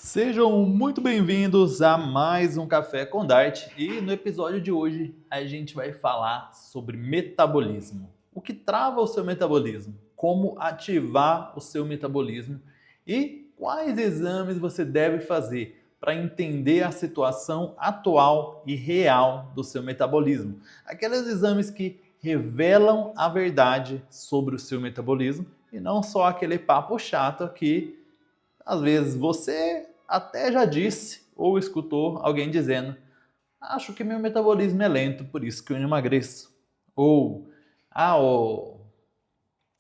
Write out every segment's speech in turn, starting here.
Sejam muito bem-vindos a mais um Café com Dart e no episódio de hoje a gente vai falar sobre metabolismo. O que trava o seu metabolismo, como ativar o seu metabolismo e quais exames você deve fazer para entender a situação atual e real do seu metabolismo. Aqueles exames que revelam a verdade sobre o seu metabolismo e não só aquele papo chato que às vezes você até já disse ou escutou alguém dizendo: acho que meu metabolismo é lento, por isso que eu não emagreço. Ou, o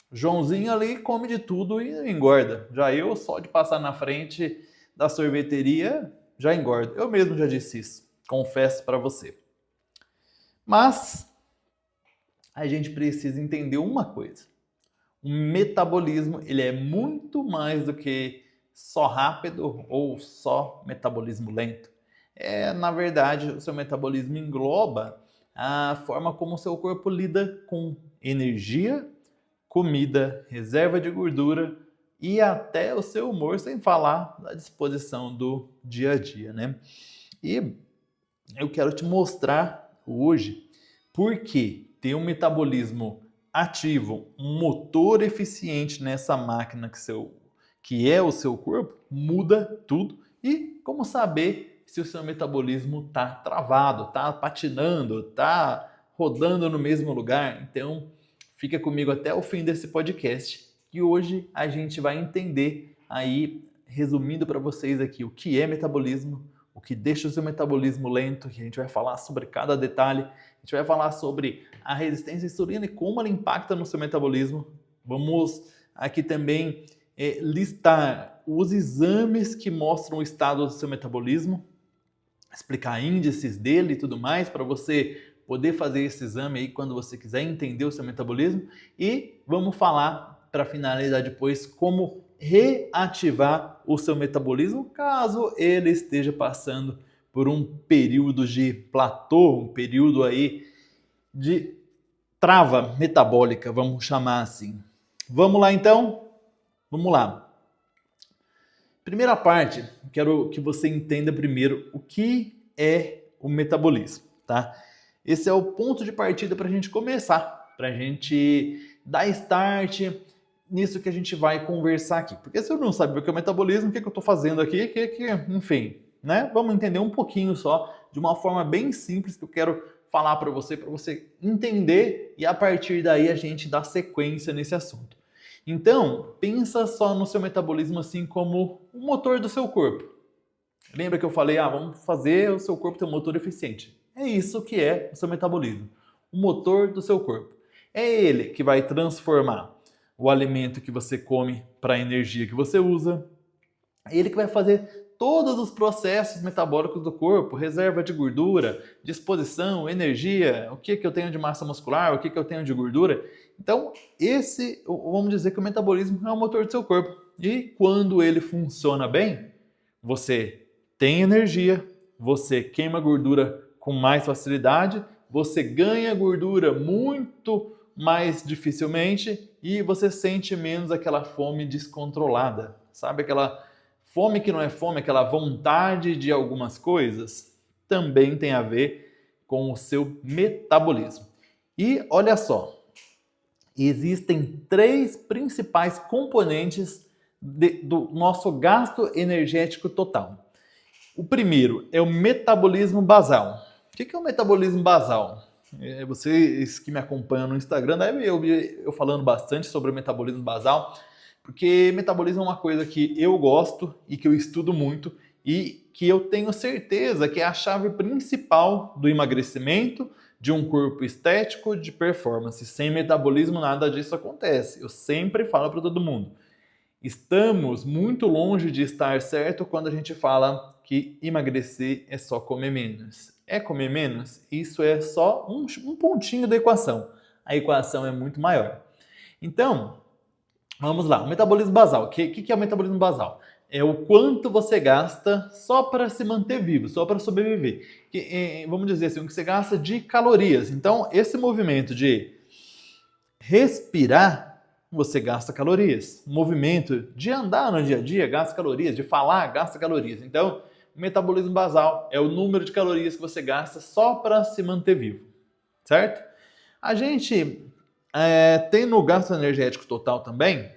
Joãozinho ali come de tudo e engorda. Já eu, só de passar na frente da sorveteria, já engordo. Eu mesmo já disse isso, confesso para você. Mas a gente precisa entender uma coisa. O metabolismo ele é muito mais do que só rápido ou só metabolismo lento. Na verdade, o seu metabolismo engloba a forma como o seu corpo lida com energia, comida, reserva de gordura e até o seu humor, sem falar da disposição do dia a dia, né? E eu quero te mostrar hoje por que ter um metabolismo ativo, um motor eficiente nessa máquina que é o seu corpo, muda tudo. E como saber se o seu metabolismo está travado, está patinando, está rodando no mesmo lugar? Então, fica comigo até o fim desse podcast, que hoje a gente vai entender aí, resumindo para vocês aqui, o que é metabolismo, o que deixa o seu metabolismo lento, que a gente vai falar sobre cada detalhe. A gente vai falar sobre a resistência à insulina e como ela impacta no seu metabolismo. Vamos aqui também listar os exames que mostram o estado do seu metabolismo, explicar índices dele e tudo mais, para você poder fazer esse exame aí quando você quiser entender o seu metabolismo. E vamos falar, para finalizar depois, como reativar o seu metabolismo caso ele esteja passando por um período de platô, um período aí de trava metabólica, vamos chamar assim. Vamos lá então? Vamos lá. Primeira parte, quero que você entenda primeiro o que é o metabolismo, tá? Esse é o ponto de partida para a gente começar, para a gente dar start nisso que a gente vai conversar aqui. Porque se eu não saber o que é o metabolismo, o que eu estou fazendo aqui, enfim, né? Vamos entender um pouquinho só, de uma forma bem simples que eu quero falar para você entender e a partir daí a gente dá sequência nesse assunto. Então, pensa só no seu metabolismo assim como o motor do seu corpo. Lembra que eu falei, vamos fazer o seu corpo ter um motor eficiente. É isso que é o seu metabolismo, o motor do seu corpo. É ele que vai transformar o alimento que você come para a energia que você usa. É ele que vai fazer todos os processos metabólicos do corpo, reserva de gordura, disposição, energia, o que eu tenho de massa muscular, o que eu tenho de gordura. Então, vamos dizer que o metabolismo é o motor do seu corpo. E quando ele funciona bem, você tem energia, você queima gordura com mais facilidade, você ganha gordura muito mais dificilmente e você sente menos aquela fome descontrolada. Sabe aquela fome que não é fome, aquela vontade de algumas coisas? Também tem a ver com o seu metabolismo. E olha só, existem 3 principais componentes do nosso gasto energético total. O primeiro é o metabolismo basal. O que é o metabolismo basal? Vocês que me acompanham no Instagram devem ouvir eu falando bastante sobre o metabolismo basal, porque metabolismo é uma coisa que eu gosto e que eu estudo muito e que eu tenho certeza que é a chave principal do emagrecimento, de um corpo estético, de performance. Sem metabolismo nada disso acontece. Eu sempre falo para todo mundo. Estamos muito longe de estar certo quando a gente fala que emagrecer é só comer menos. É comer menos? Isso é só um pontinho da equação. A equação é muito maior. Então, vamos lá. O metabolismo basal. O que é o metabolismo basal? É o quanto você gasta só para se manter vivo, só para sobreviver. Vamos dizer assim, o que você gasta de calorias. Então, esse movimento de respirar você gasta calorias. O movimento de andar no dia a dia gasta calorias, de falar gasta calorias. Então, o metabolismo basal é o número de calorias que você gasta só para se manter vivo, certo? A gente tem no gasto energético total também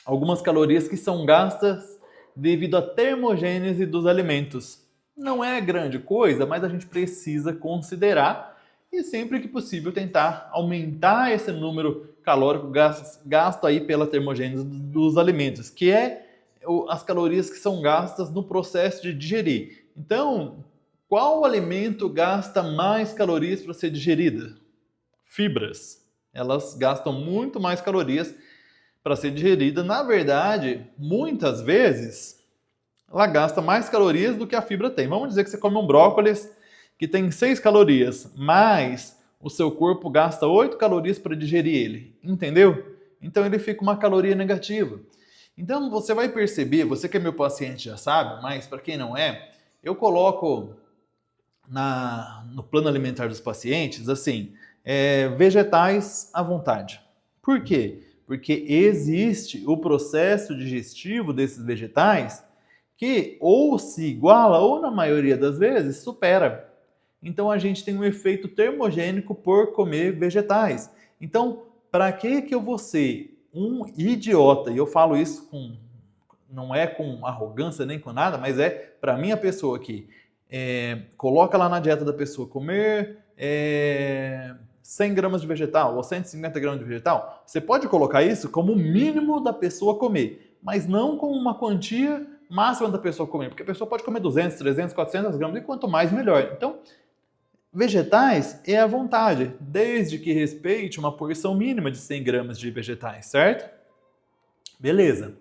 algumas calorias que são gastas devido à termogênese dos alimentos. Não é grande coisa, mas a gente precisa considerar e sempre que possível tentar aumentar esse número calórico gasto aí pela termogênese dos alimentos, que é as calorias que são gastas no processo de digerir. Então, qual alimento gasta mais calorias para ser digerida? Fibras. Elas gastam muito mais calorias para ser digerida. Na verdade, muitas vezes, ela gasta mais calorias do que a fibra tem. Vamos dizer que você come um brócolis que tem 6 calorias, mas o seu corpo gasta 8 calorias para digerir ele. Entendeu? Então ele fica uma caloria negativa. Então você vai perceber, você que é meu paciente já sabe, mas para quem não é, eu coloco no plano alimentar dos pacientes, assim, vegetais à vontade. Por quê? Porque existe o processo digestivo desses vegetais que ou se iguala ou, na maioria das vezes, supera. Então a gente tem um efeito termogênico por comer vegetais. Então, para que eu vou ser um idiota, e eu falo isso não é com arrogância nem com nada, mas é para mim a pessoa que coloca lá na dieta da pessoa comer 100 gramas de vegetal ou 150 gramas de vegetal, você pode colocar isso como o mínimo da pessoa comer, mas não como uma quantia máxima da pessoa comer, porque a pessoa pode comer 200, 300, 400 gramas e quanto mais melhor. Então, vegetais é à vontade, desde que respeite uma porção mínima de 100 gramas de vegetais, certo? Beleza.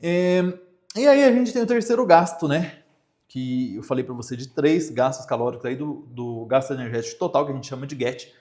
E aí a gente tem o terceiro gasto, né? Que eu falei para você de 3 gastos calóricos aí do gasto energético total, que a gente chama de GET.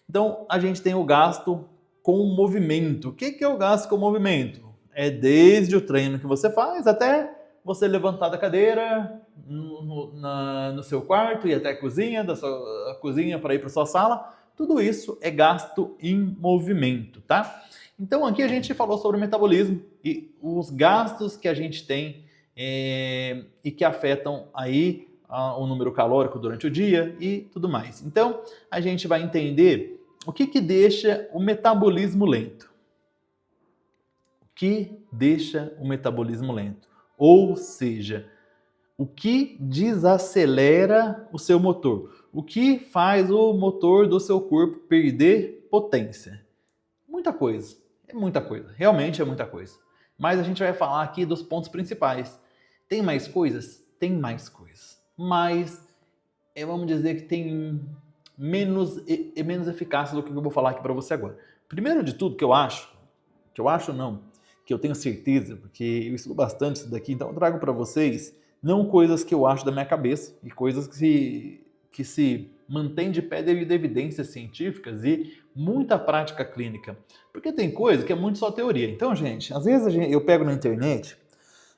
Então, a gente tem o gasto com movimento. O que é o gasto com movimento? É desde o treino que você faz até você levantar da cadeira no seu quarto e até a cozinha, da sua cozinha para ir para sua sala. Tudo isso é gasto em movimento, tá? Então aqui a gente falou sobre o metabolismo e os gastos que a gente tem e que afetam aí o número calórico durante o dia e tudo mais. Então a gente vai entender o que deixa o metabolismo lento. O que deixa o metabolismo lento? Ou seja, o que desacelera o seu motor? O que faz o motor do seu corpo perder potência? Muita coisa. É muita coisa. Realmente é muita coisa. Mas a gente vai falar aqui dos pontos principais. Tem mais coisas? Tem mais coisas. Mas vamos dizer que tem menos eficácia do que eu vou falar aqui para você agora. Primeiro de tudo, que eu tenho certeza, porque eu estudo bastante isso daqui, então eu trago para vocês não coisas que eu acho da minha cabeça e coisas que se mantêm de pé devido a evidências científicas e muita prática clínica. Porque tem coisa que é muito só teoria. Então, gente, às vezes eu pego na internet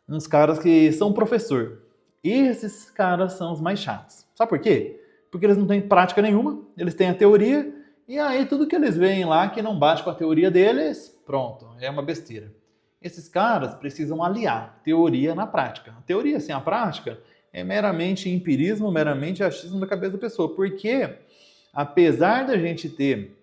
uns caras que são professor. E esses caras são os mais chatos. Sabe por quê? Porque eles não têm prática nenhuma, eles têm a teoria, e aí tudo que eles veem lá que não bate com a teoria deles, pronto, é uma besteira. Esses caras precisam aliar teoria na prática. A teoria sem a prática é meramente empirismo, meramente achismo da cabeça da pessoa. Porque, apesar da gente ter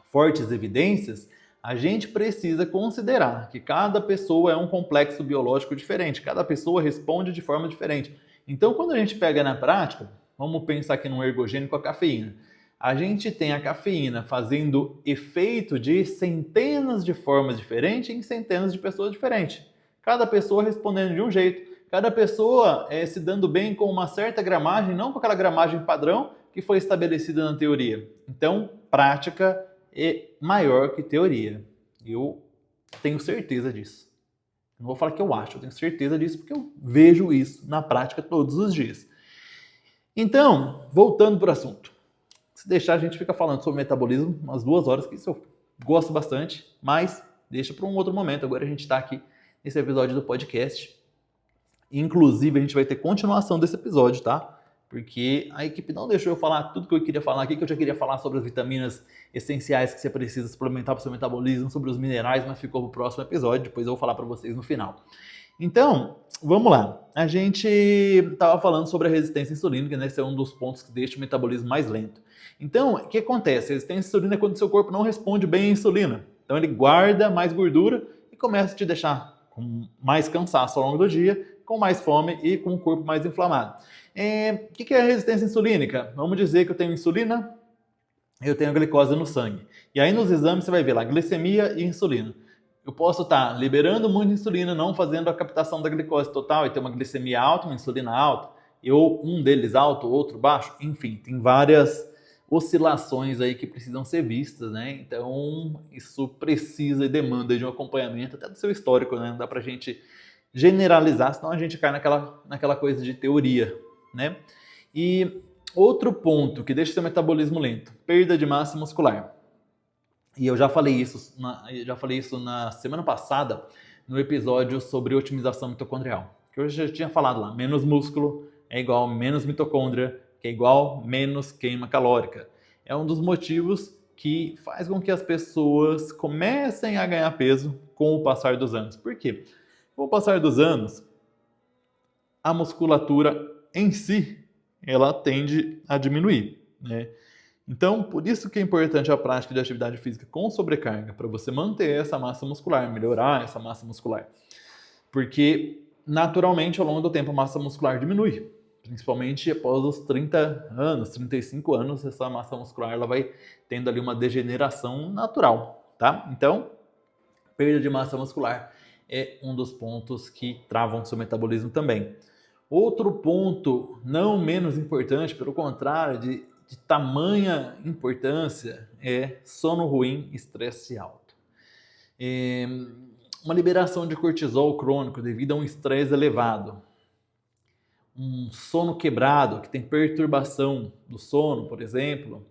fortes evidências, a gente precisa considerar que cada pessoa é um complexo biológico diferente. Cada pessoa responde de forma diferente. Então, quando a gente pega na prática, vamos pensar aqui no ergogênico, a cafeína. A gente tem a cafeína fazendo efeito de centenas de formas diferentes em centenas de pessoas diferentes. Cada pessoa respondendo de um jeito, cada pessoa se dando bem com uma certa gramagem, não com aquela gramagem padrão que foi estabelecida na teoria. Então, prática é maior que teoria. Eu tenho certeza disso. Não vou falar que eu acho, eu tenho certeza disso porque eu vejo isso na prática todos os dias. Então, voltando para o assunto. Se deixar, a gente fica falando sobre metabolismo umas 2 horas, que isso eu gosto bastante, mas deixa para um outro momento. Agora a gente está aqui nesse episódio do podcast. Inclusive, a gente vai ter continuação desse episódio, tá? porque a equipe não deixou eu falar tudo que eu queria falar aqui, que eu já queria falar sobre as vitaminas essenciais que você precisa suplementar para o seu metabolismo, sobre os minerais, mas ficou para o próximo episódio, depois eu vou falar para vocês no final. Então, vamos lá. A gente estava falando sobre a resistência insulínica, né? Esse é um dos pontos que deixa o metabolismo mais lento. Então, o que acontece? A resistência insulínica é quando o seu corpo não responde bem à insulina. Então, ele guarda mais gordura e começa a te deixar com mais cansaço ao longo do dia, com mais fome e com o corpo mais inflamado. O que é a resistência insulínica? Vamos dizer que eu tenho insulina, eu tenho glicose no sangue. E aí nos exames você vai ver lá glicemia e insulina. Eu posso estar liberando muita insulina, não fazendo a captação da glicose total e ter uma glicemia alta, uma insulina alta, ou um deles alto, outro baixo. Enfim, tem várias oscilações aí que precisam ser vistas, né? Então, isso precisa e demanda de um acompanhamento até do seu histórico, né? Não dá pra gente generalizar, senão a gente cai naquela coisa de teoria, né? E outro ponto que deixa seu metabolismo lento, perda de massa muscular. E eu já falei isso na semana passada, no episódio sobre otimização mitocondrial. Que eu já tinha falado lá, menos músculo é igual menos mitocôndria, que é igual menos queima calórica. É um dos motivos que faz com que as pessoas comecem a ganhar peso com o passar dos anos. Por quê? Com o passar dos anos, a musculatura em si, ela tende a diminuir, né? Então, por isso que é importante a prática de atividade física com sobrecarga, para você manter essa massa muscular, melhorar essa massa muscular. Porque, naturalmente, ao longo do tempo, a massa muscular diminui. Principalmente após os 30 anos, 35 anos, essa massa muscular ela vai tendo ali uma degeneração natural, tá? Então, perda de massa muscular é um dos pontos que travam seu metabolismo também. Outro ponto não menos importante, pelo contrário, de tamanha importância, é sono ruim e estresse alto. Uma liberação de cortisol crônico devido a um estresse elevado. Um sono quebrado, que tem perturbação do sono, por exemplo,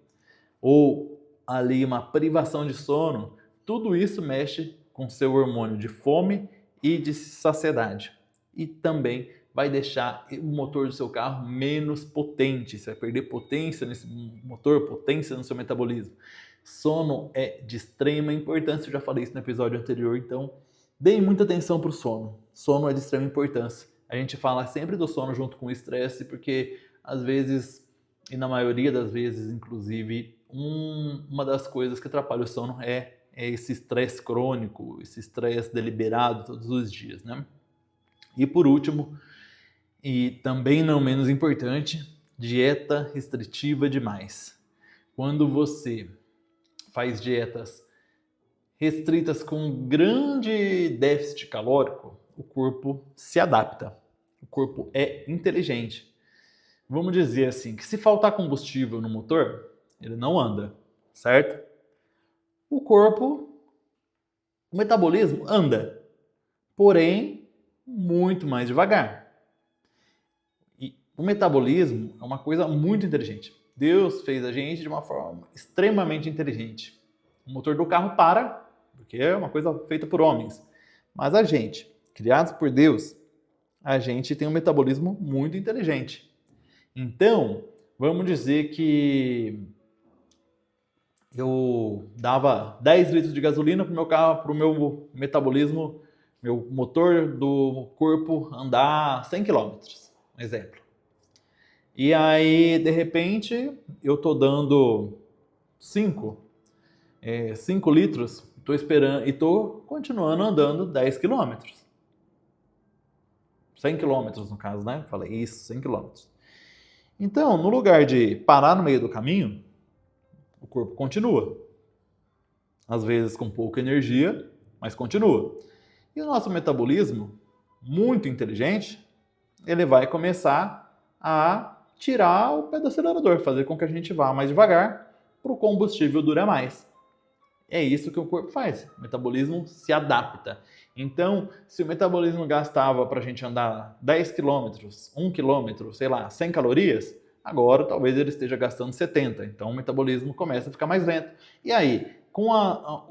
ou ali uma privação de sono, tudo isso mexe com seu hormônio de fome e de saciedade. E também vai deixar o motor do seu carro menos potente. Você vai perder potência nesse motor, potência no seu metabolismo. Sono é de extrema importância, eu já falei isso no episódio anterior, então deem muita atenção para o sono. Sono é de extrema importância. A gente fala sempre do sono junto com o estresse, porque às vezes, e na maioria das vezes, inclusive, uma das coisas que atrapalha o sono é esse estresse crônico, esse estresse deliberado todos os dias, né? E por último, e também não menos importante, dieta restritiva demais. Quando você faz dietas restritas com grande déficit calórico, o corpo se adapta. O corpo é inteligente. Vamos dizer assim, que se faltar combustível no motor, ele não anda, certo? O metabolismo anda, porém muito mais devagar. E o metabolismo é uma coisa muito inteligente. Deus fez a gente de uma forma extremamente inteligente. O motor do carro para, porque é uma coisa feita por homens. Mas a gente, criados por Deus, a gente tem um metabolismo muito inteligente. Então, vamos dizer que eu dava 10 litros de gasolina para o meu carro, para o meu metabolismo, meu motor do corpo andar 100 km, um exemplo. E aí, de repente, eu estou dando 5 litros, estou esperando e estou continuando andando 10 km. 100 km no caso, né? Falei isso, 100 km. Então, no lugar de parar no meio do caminho, o corpo continua. Às vezes com pouca energia, mas continua. E o nosso metabolismo, muito inteligente, ele vai começar a tirar o pé do acelerador, fazer com que a gente vá mais devagar para o combustível durar mais. É isso que o corpo faz. O metabolismo se adapta. Então, se o metabolismo gastava para a gente andar 10 km, 1 km, sei lá, 100 calorias, agora talvez ele esteja gastando 70. Então, o metabolismo começa a ficar mais lento. E aí, com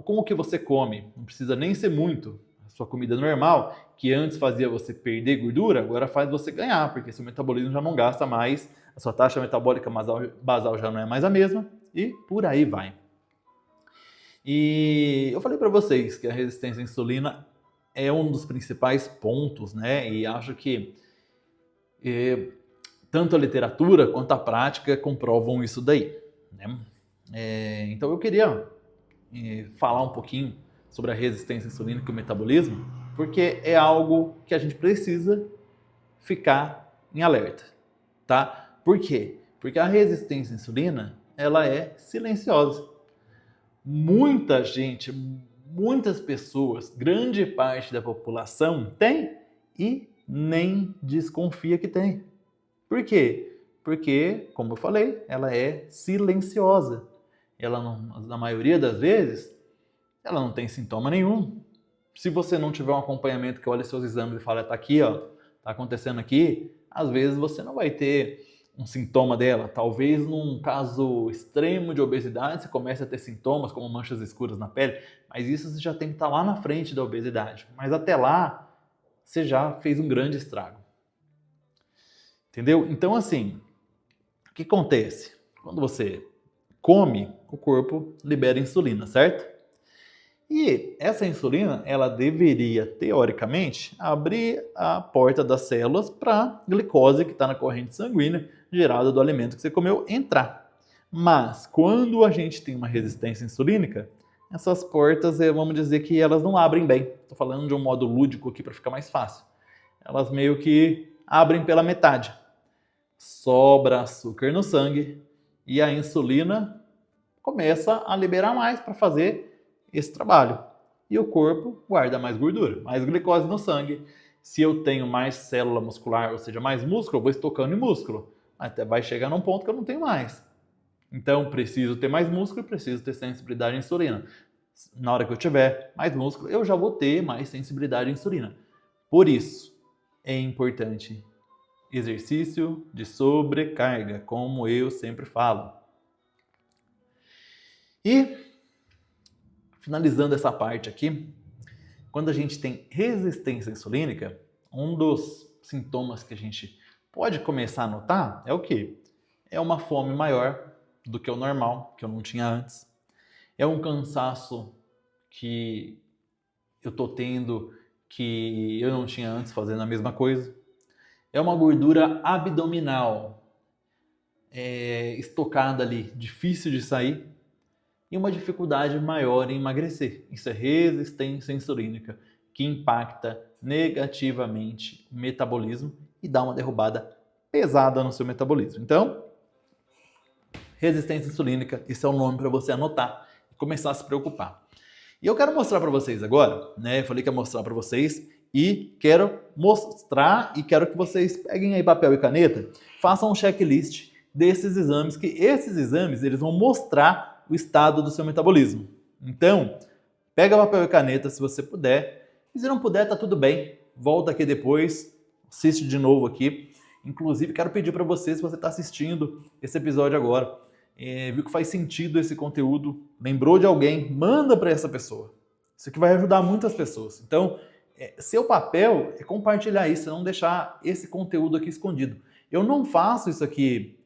o que você come, não precisa nem ser muito. sua comida normal, que antes fazia você perder gordura, agora faz você ganhar, porque seu metabolismo já não gasta mais, a sua taxa metabólica basal já não é mais a mesma, e por aí vai. E eu falei para vocês que a resistência à insulina é um dos principais pontos, né? E acho que tanto a literatura quanto a prática comprovam isso daí, né? Então eu queria falar um pouquinho sobre a resistência insulínica e o metabolismo, porque é algo que a gente precisa ficar em alerta, tá? Por quê? Porque a resistência à insulina, ela é silenciosa. Muita gente, muitas pessoas, grande parte da população tem e nem desconfia que tem. Por quê? Porque, como eu falei, ela é silenciosa. Ela não, na maioria das vezes, ela não tem sintoma nenhum. Se você não tiver um acompanhamento que olha seus exames e fala, tá aqui, ó, tá acontecendo aqui, às vezes você não vai ter um sintoma dela. Talvez num caso extremo de obesidade você comece a ter sintomas como manchas escuras na pele, mas isso você já tem que estar lá na frente da obesidade. Mas até lá, você já fez um grande estrago. Entendeu? Então, assim, o que acontece? Quando você come, o corpo libera insulina, certo? E essa insulina, ela deveria, teoricamente, abrir a porta das células para a glicose que está na corrente sanguínea gerada do alimento que você comeu entrar. Mas, quando a gente tem uma resistência insulínica, essas portas, vamos dizer que elas não abrem bem. Estou falando de um modo lúdico aqui para ficar mais fácil. Elas meio que abrem pela metade. Sobra açúcar no sangue e a insulina começa a liberar mais para fazer esse trabalho. E o corpo guarda mais gordura, mais glicose no sangue. Se eu tenho mais célula muscular, ou seja, mais músculo, eu vou estocando em músculo. Até vai chegar num ponto que eu não tenho mais. Então, preciso ter mais músculo e preciso ter sensibilidade à insulina. Na hora que eu tiver mais músculo, eu já vou ter mais sensibilidade à insulina. Por isso, é importante exercício de sobrecarga, como eu sempre falo. E, finalizando essa parte aqui, quando a gente tem resistência insulínica, um dos sintomas que a gente pode começar a notar é o quê? É uma fome maior do que o normal, que eu não tinha antes. É um cansaço que eu tô tendo que eu não tinha antes fazendo a mesma coisa. É uma gordura abdominal estocada ali, difícil de sair. E uma dificuldade maior em emagrecer. Isso é resistência insulínica, que impacta negativamente o metabolismo e dá uma derrubada pesada no seu metabolismo. Então, resistência insulínica, esse é o nome para você anotar e começar a se preocupar. E eu quero mostrar para vocês agora, né? Eu falei que ia mostrar para vocês e quero mostrar e quero que vocês peguem aí papel e caneta, façam um checklist desses exames, que esses exames eles vão mostrar o estado do seu metabolismo. Então, pega papel e caneta se você puder. E se não puder, tá tudo bem. Volta aqui depois, assiste de novo aqui. Inclusive, quero pedir para você, se você está assistindo esse episódio agora, viu que faz sentido esse conteúdo, lembrou de alguém, manda para essa pessoa. Isso aqui vai ajudar muitas pessoas. Então, seu papel é compartilhar isso, não deixar esse conteúdo aqui escondido. Eu não faço isso aqui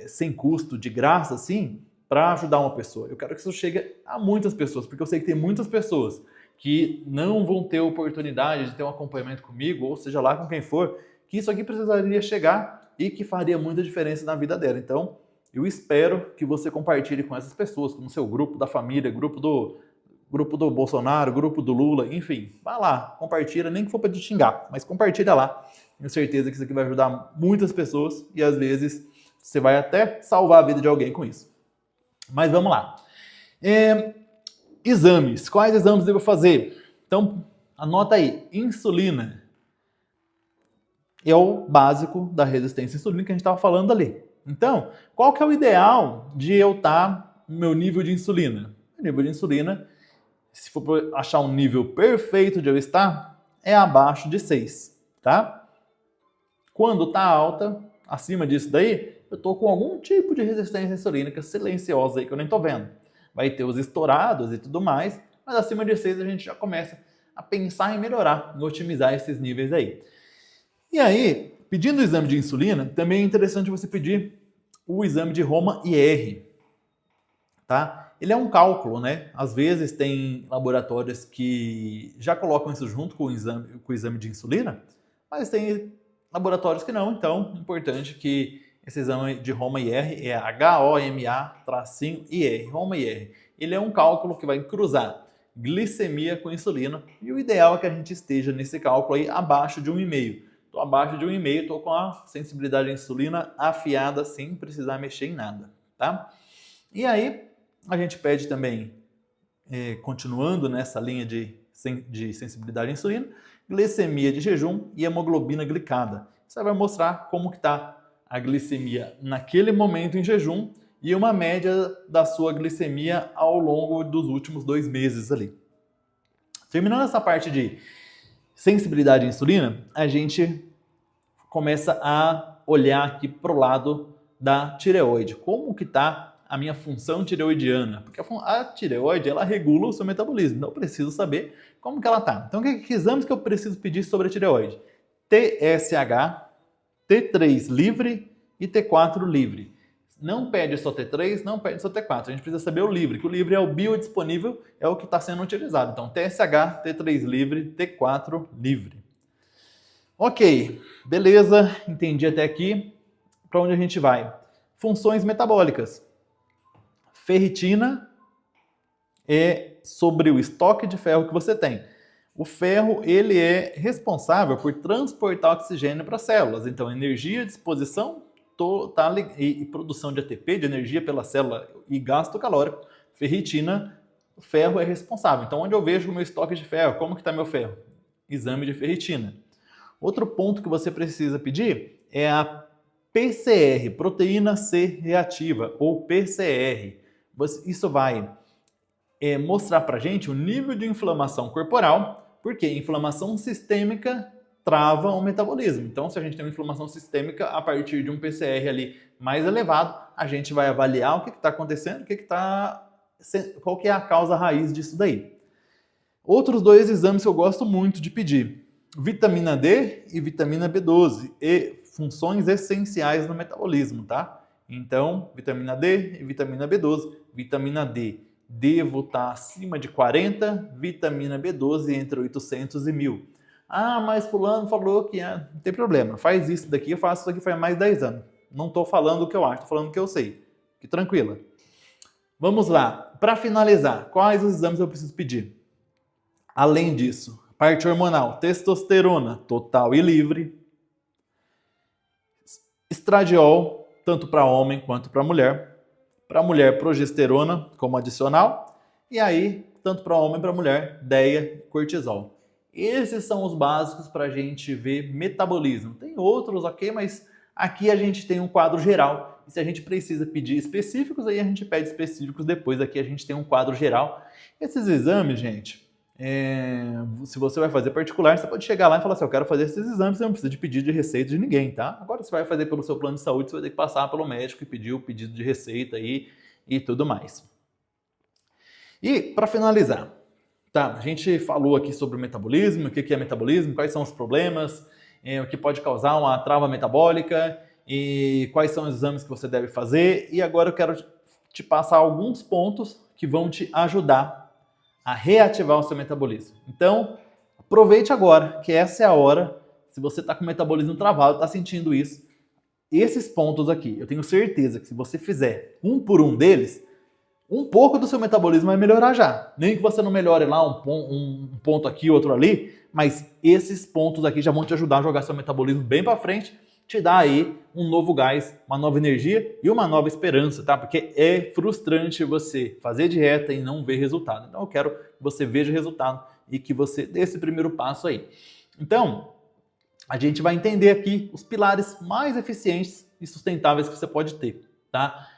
sem custo, de graça, assim, para ajudar uma pessoa. Eu quero que isso chegue a muitas pessoas, porque eu sei que tem muitas pessoas que não vão ter oportunidade de ter um acompanhamento comigo, ou seja lá com quem for, que isso aqui precisaria chegar e que faria muita diferença na vida dela. Então, eu espero que você compartilhe com essas pessoas, com o seu grupo da família, grupo do Bolsonaro, grupo do Lula, enfim, vai lá, compartilha, nem que for para te xingar, mas compartilha lá. Tenho certeza que isso aqui vai ajudar muitas pessoas e às vezes você vai até salvar a vida de alguém com isso. Mas vamos lá. Exames. Quais exames devo fazer? Então, anota aí. Insulina. É o básico da resistência insulínica que a gente estava falando ali. Então, qual que é o ideal de eu estar no meu nível de insulina? O nível de insulina, se for achar um nível perfeito de eu estar, é abaixo de 6, tá? Quando está alta, acima disso daí, eu estou com algum tipo de resistência insulínica silenciosa aí que eu nem estou vendo. Vai ter os estourados e tudo mais, mas acima de 6 a gente já começa a pensar em melhorar, em otimizar esses níveis aí. E aí, pedindo o exame de insulina, também é interessante você pedir o exame de Roma-IR, tá? Ele é um cálculo, né? Às vezes tem laboratórios que já colocam isso junto com o exame de insulina, mas tem laboratórios que não, então é importante que esse exame de Roma-IR é HOMA-IR, Roma-IR. Ele é um cálculo que vai cruzar glicemia com insulina e o ideal é que a gente esteja nesse cálculo aí abaixo de 1,5. Estou abaixo de 1,5, estou com a sensibilidade à insulina afiada sem precisar mexer em nada, tá? E aí a gente pede também, continuando nessa linha de sensibilidade à insulina, glicemia de jejum e hemoglobina glicada. Isso vai mostrar como que está a glicemia naquele momento em jejum e uma média da sua glicemia ao longo dos últimos 2 meses ali. Terminando essa parte de sensibilidade à insulina, a gente começa a olhar aqui para o lado da tireoide. Como que está a minha função tireoidiana? Porque a tireoide, ela regula o seu metabolismo, então eu preciso saber como que ela está. Então, que exames que eu preciso pedir sobre a tireoide? TSH, T3 livre e T4 livre. Não pede só T3, não pede só T4. A gente precisa saber o livre, que o livre é o biodisponível, é o que está sendo utilizado. Então, TSH, T3 livre, T4 livre. Ok, beleza, entendi até aqui. Para onde a gente vai? Funções metabólicas. Ferritina é sobre o estoque de ferro que você tem. O ferro, ele é responsável por transportar oxigênio para as células. Então, energia, disposição e produção de ATP, de energia pela célula e gasto calórico. Ferritina, o ferro é responsável. Então, onde eu vejo o meu estoque de ferro? Como que está meu ferro? Exame de ferritina. Outro ponto que você precisa pedir é a PCR, proteína C reativa, ou PCR. Isso vai mostrar para a gente o nível de inflamação corporal, porque inflamação sistêmica trava o metabolismo. Então, se a gente tem uma inflamação sistêmica, a partir de um PCR ali mais elevado, a gente vai avaliar o que está acontecendo, qual que é a causa raiz disso daí. Outros 2 exames que eu gosto muito de pedir: vitamina D e vitamina B12, e funções essenciais no metabolismo, tá? Então, vitamina D e vitamina B12. Vitamina D, devo estar acima de 40, vitamina B12 entre 800 e 1000. Ah, mas fulano falou que não tem problema, faz isso daqui, eu faço isso aqui faz mais 10 anos. Não estou falando o que eu acho, estou falando o que eu sei. Fique tranquila. Vamos lá, para finalizar, quais os exames eu preciso pedir? Além disso, parte hormonal, testosterona total e livre, estradiol, tanto para homem quanto para mulher progesterona como adicional, e aí, tanto para homem e para mulher, DEA e cortisol. Esses são os básicos para a gente ver metabolismo. Tem outros, ok, mas aqui a gente tem um quadro geral. E se a gente precisa pedir específicos, aí a gente pede específicos depois. Aqui a gente tem um quadro geral. Esses exames, gente, se você vai fazer particular, você pode chegar lá e falar assim: eu quero fazer esses exames, você não precisa de pedido de receita de ninguém, tá? Agora, se vai fazer pelo seu plano de saúde, você vai ter que passar pelo médico e pedir o pedido de receita aí e tudo mais. E, para finalizar, tá, a gente falou aqui sobre o metabolismo, o que é metabolismo, quais são os problemas, o que pode causar uma trava metabólica e quais são os exames que você deve fazer. E agora eu quero te passar alguns pontos que vão te ajudar a reativar o seu metabolismo. Então, aproveite agora, que essa é a hora. Se você está com o metabolismo travado, está sentindo isso, esses pontos aqui, eu tenho certeza que se você fizer um por um deles, um pouco do seu metabolismo vai melhorar já. Nem que você não melhore lá um ponto aqui, outro ali, mas esses pontos aqui já vão te ajudar a jogar seu metabolismo bem para frente, te dar aí um novo gás, uma nova energia e uma nova esperança, tá? Porque é frustrante você fazer dieta e não ver resultado. Então eu quero que você veja resultado e que você dê esse primeiro passo aí. Então, a gente vai entender aqui os pilares mais eficientes e sustentáveis que você pode ter, tá?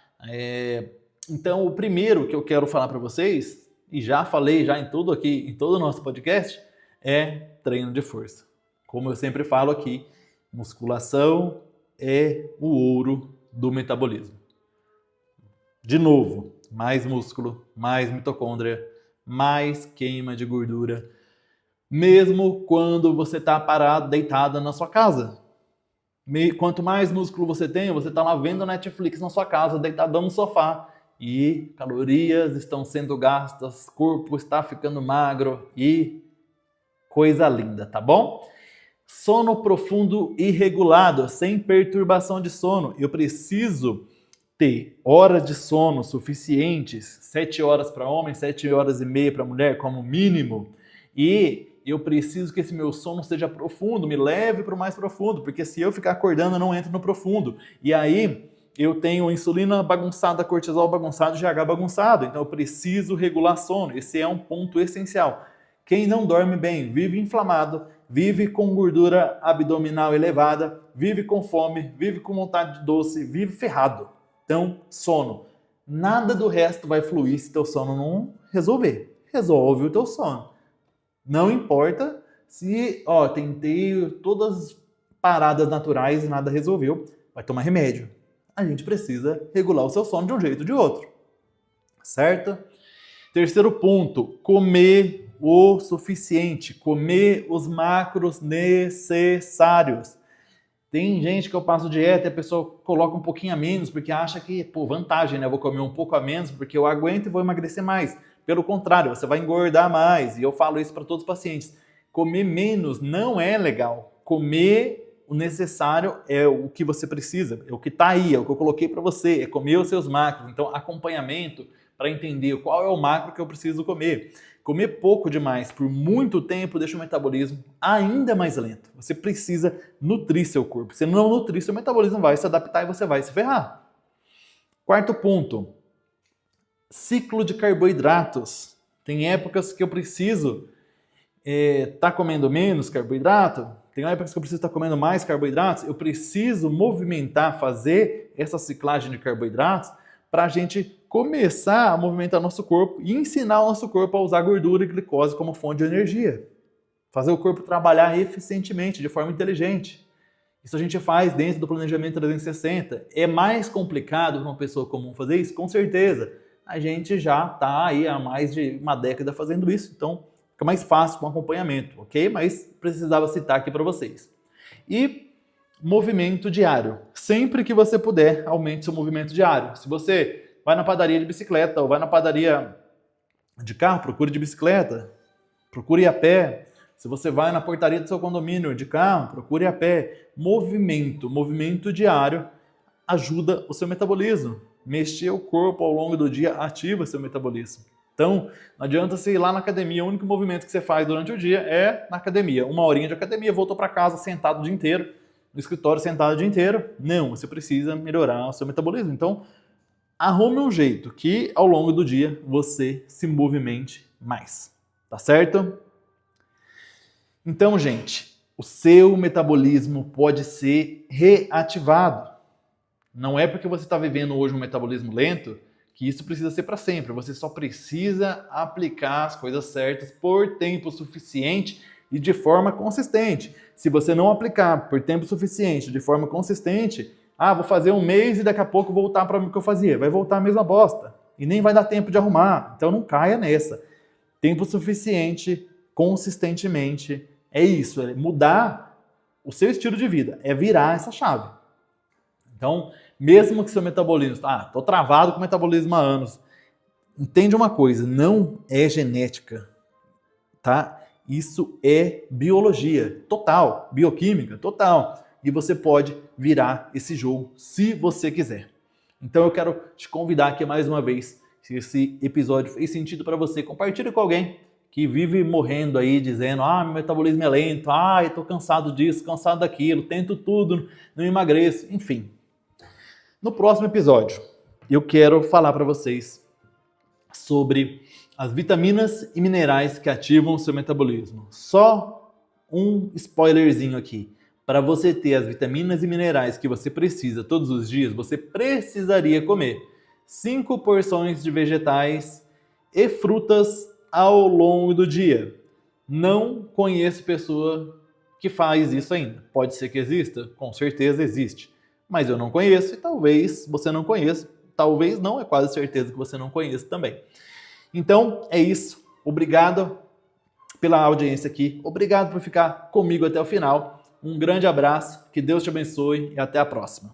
Então, o primeiro que eu quero falar para vocês, e já falei já em todo o nosso podcast, é treino de força. Como eu sempre falo aqui, musculação é o ouro do metabolismo. De novo, mais músculo, mais mitocôndria, mais queima de gordura, mesmo quando você está parado, deitada na sua casa. Quanto mais músculo você tem, você está lá vendo Netflix na sua casa, deitadão no sofá, e calorias estão sendo gastas, corpo está ficando magro e coisa linda, tá bom? Sono profundo e regulado, sem perturbação de sono. Eu preciso ter horas de sono suficientes, 7 horas para homem, 7 horas e meia para mulher, como mínimo, e eu preciso que esse meu sono seja profundo, me leve para o mais profundo, porque se eu ficar acordando, eu não entro no profundo. E aí eu tenho insulina bagunçada, cortisol bagunçado, GH bagunçado, então eu preciso regular sono. Esse é um ponto essencial. Quem não dorme bem, vive inflamado, vive com gordura abdominal elevada, vive com fome, vive com vontade de doce, vive ferrado. Então, sono. Nada do resto vai fluir se teu sono não resolver. Resolve o teu sono. Não importa se, tentei todas as paradas naturais e nada resolveu, vai tomar remédio. A gente precisa regular o seu sono de um jeito ou de outro. Certo? Terceiro ponto, comer o suficiente, comer os macros necessários. Tem gente que eu passo dieta e a pessoa coloca um pouquinho a menos porque acha que, vantagem, né? Eu vou comer um pouco a menos porque eu aguento e vou emagrecer mais. Pelo contrário, você vai engordar mais. E eu falo isso para todos os pacientes. Comer menos não é legal. Comer o necessário é o que você precisa, é o que está aí, é o que eu coloquei para você, é comer os seus macros. Então, acompanhamento para entender qual é o macro que eu preciso comer. Comer pouco demais por muito tempo deixa o metabolismo ainda mais lento. Você precisa nutrir seu corpo. Se não nutrir, seu metabolismo vai se adaptar e você vai se ferrar. Quarto ponto, ciclo de carboidratos. Tem épocas que eu preciso estar comendo menos carboidrato, tem épocas que eu preciso estar comendo mais carboidratos, eu preciso movimentar, fazer essa ciclagem de carboidratos para a gente começar a movimentar nosso corpo e ensinar o nosso corpo a usar gordura e glicose como fonte de energia. Fazer o corpo trabalhar eficientemente, de forma inteligente. Isso a gente faz dentro do planejamento 360. É mais complicado para uma pessoa comum fazer isso? Com certeza. A gente já está aí há mais de uma década fazendo isso, então fica mais fácil com o acompanhamento, ok? Mas precisava citar aqui para vocês. E movimento diário. Sempre que você puder, aumente seu movimento diário. Se você vai na padaria de bicicleta ou vai na padaria de carro, procure de bicicleta, procure ir a pé. Se você vai na portaria do seu condomínio de carro, procure ir a pé. Movimento diário ajuda o seu metabolismo. Mexer o corpo ao longo do dia ativa seu metabolismo. Então, não adianta você ir lá na academia, o único movimento que você faz durante o dia é na academia. 1 horinha de academia, voltou para casa sentado o dia inteiro, no escritório sentado o dia inteiro. Não, você precisa melhorar o seu metabolismo. Então, arrume um jeito que ao longo do dia você se movimente mais. Tá certo? Então, gente, o seu metabolismo pode ser reativado. Não é porque você está vivendo hoje um metabolismo lento que isso precisa ser para sempre. Você só precisa aplicar as coisas certas por tempo suficiente e de forma consistente. Se você não aplicar por tempo suficiente, de forma consistente, vou fazer um mês e daqui a pouco voltar para o que eu fazia. Vai voltar a mesma bosta. E nem vai dar tempo de arrumar. Então não caia nessa. Tempo suficiente, consistentemente, é isso. É mudar o seu estilo de vida. É virar essa chave. Então, mesmo que seu metabolismo... tô travado com o metabolismo há anos. Entende uma coisa, não é genética, tá? Isso é biologia total, bioquímica total. E você pode virar esse jogo se você quiser. Então eu quero te convidar aqui mais uma vez, se esse episódio fez sentido para você, compartilhe com alguém que vive morrendo aí, dizendo, meu metabolismo é lento, eu tô cansado disso, cansado daquilo, tento tudo, não emagreço, enfim. No próximo episódio, eu quero falar para vocês sobre as vitaminas e minerais que ativam o seu metabolismo. Só um spoilerzinho aqui. Para você ter as vitaminas e minerais que você precisa todos os dias, você precisaria comer 5 porções de vegetais e frutas ao longo do dia. Não conheço pessoa que faz isso ainda. Pode ser que exista? Com certeza existe. Mas eu não conheço e talvez você não conheça. Talvez não, é quase certeza que você não conheça também. Então, é isso. Obrigado pela audiência aqui. Obrigado por ficar comigo até o final. Um grande abraço, que Deus te abençoe e até a próxima.